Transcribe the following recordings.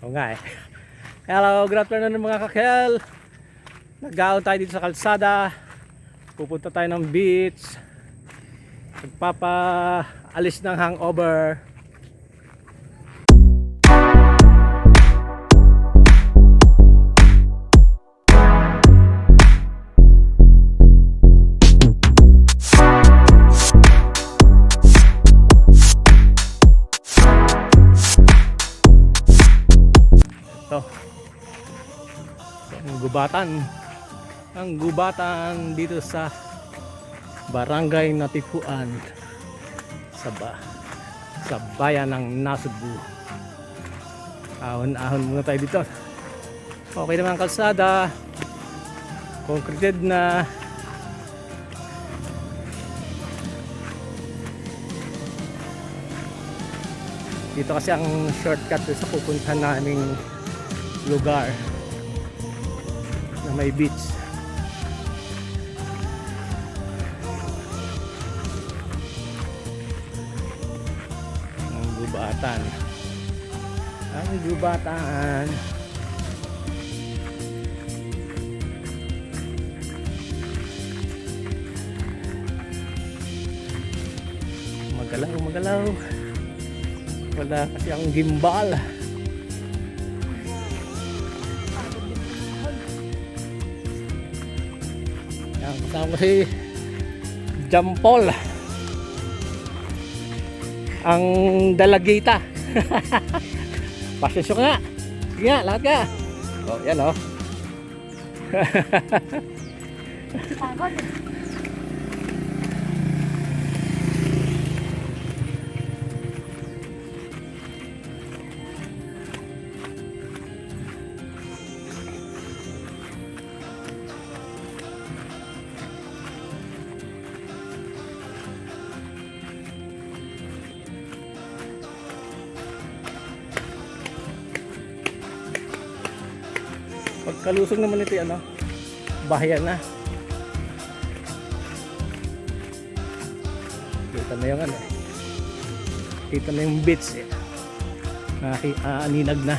Oo nga eh. Hello, good afternoon mga kakel. Nag-aon tayo dito sa kalsada. Pupunta tayo ng beach. Magpapaalis ng hangover. Ito. Ang gubatan dito sa Barangay Natipuan sa bayan ng Nasugbu. Ahon-ahon muna tayo dito. Okay naman ang kalsada, concreted na. Dito kasi ang shortcut sa pupuntahan naming lugar na may beach. Ang gubatan. Magalaw. Wala kasi ang gimbal. Yan, kasama ko si Jampol, ang dalagita. Pasensyo ka nga. Sige nga, lahat ka. Oh, yan oh. Pagkalusog naman ito ano, bahayan na. Kita na yung ano, kita na yung beach eh. Aninag na.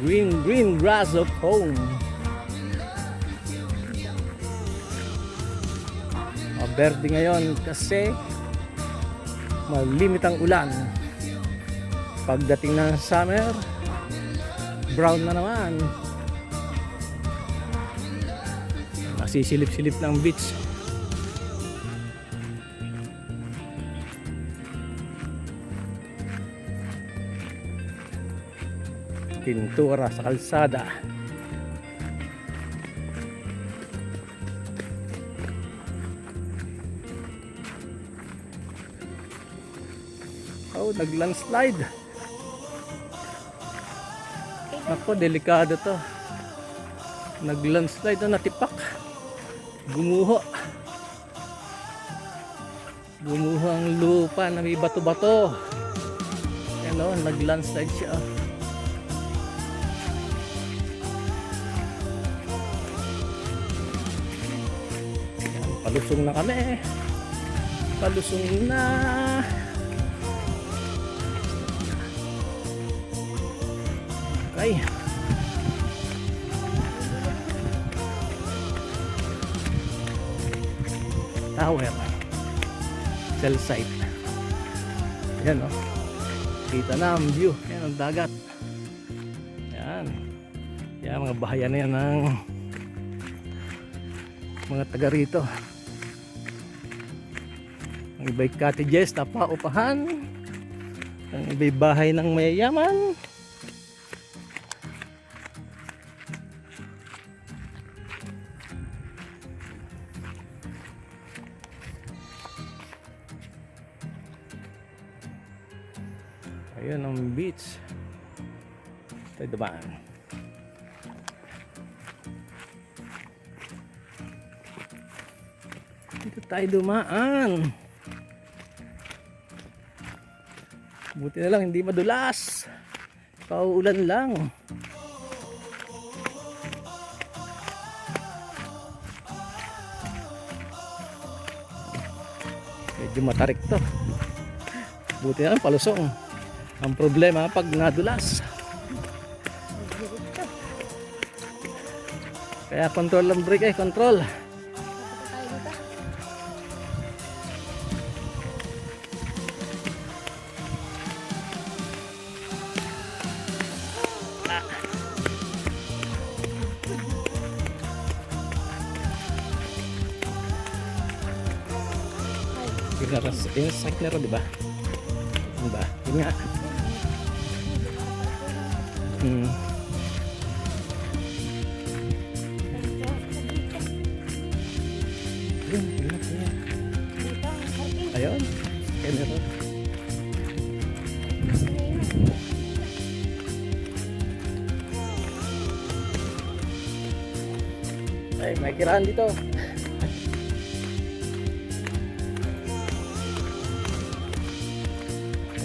Green grass of home. Berde ngayon kasi malimit ang ulan. Pagdating ng summer, brown na naman. Nasisilip-silip ng beach. Pintura sa kalsada. Oh, nag-landslide. Ako, delikado to. Nag-landslide na, natipak. Gumuho ang lupa na may bato-bato. Yan o, nag-landslide siya. Yan, palusong na kami. Palusong na. Okay. Tower. Cell site. Yan o. Kita na ang view. Yan ang dagat. Yan. Yan mga bahayan na yan ng mga taga rito. Ang iba'y cottages, tapa-upahan. Ang iba'y bahay ng mayayaman. Ayun ang beach. Tayo dumaan. Dito tayo dumaan. Buti na lang hindi madulas. Pauulan lang. medyo matarik to. Buti na lang palusong. Ang problema pag nadulas. Kaya control ang brake control. Yung sakit na rin, diba? Diba? Yun nga. Ayun. Kaya meron. Ay, may kirahan dito.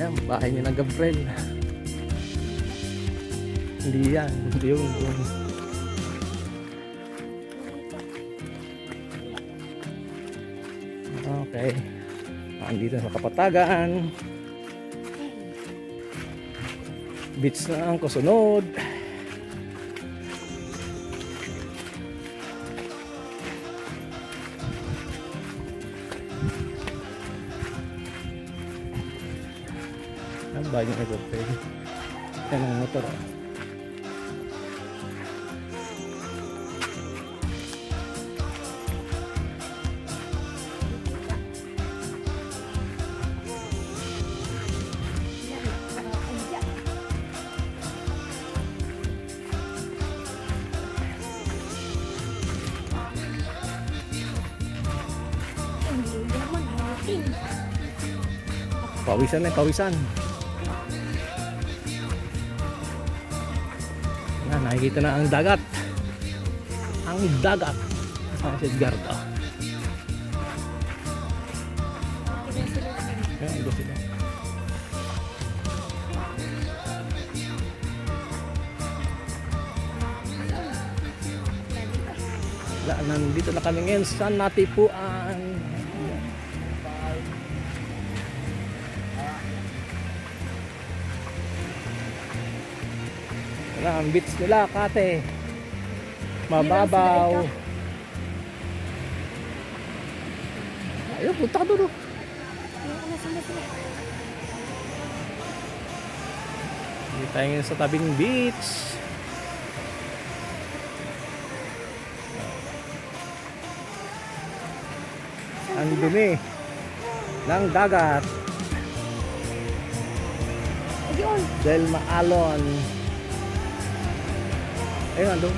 Ayan, bahay ni na Gabriel. Hindi yan, hindi yun. Okay. Andito sa Kapatagan. Beach na ang kasunod. Ang bagay na Gabriel. Yan ang motor. Pawisan na, pawisan. Nakikita na ang dagat. Ang dagat. Si Edgardo. Ayan, ito sila. Nandito na kami ngayon sa Natipuan. Ang beach nila, Kate. Mababaw. Ayun, punta ka doon. Hindi tayo ngayon sa tabing beach. Ang dumi ng dagat. Del Maalon. Ayun, andun.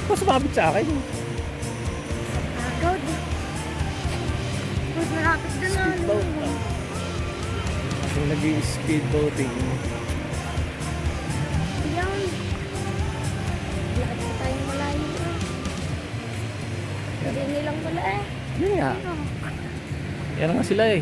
Mas sumabit sa akin. Agad. Mas malapit na lang. Speedboat. Kasi nag-i-speedboating. Yan. Lakad pa tayong malayo. Hindi nilang wala eh. Yun nga. Yan nga sila eh.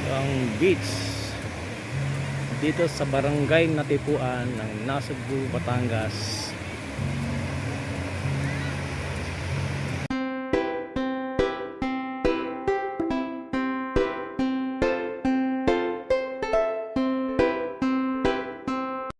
Ang beach dito sa barangay Natipuan ng Nasugbu, Batangas.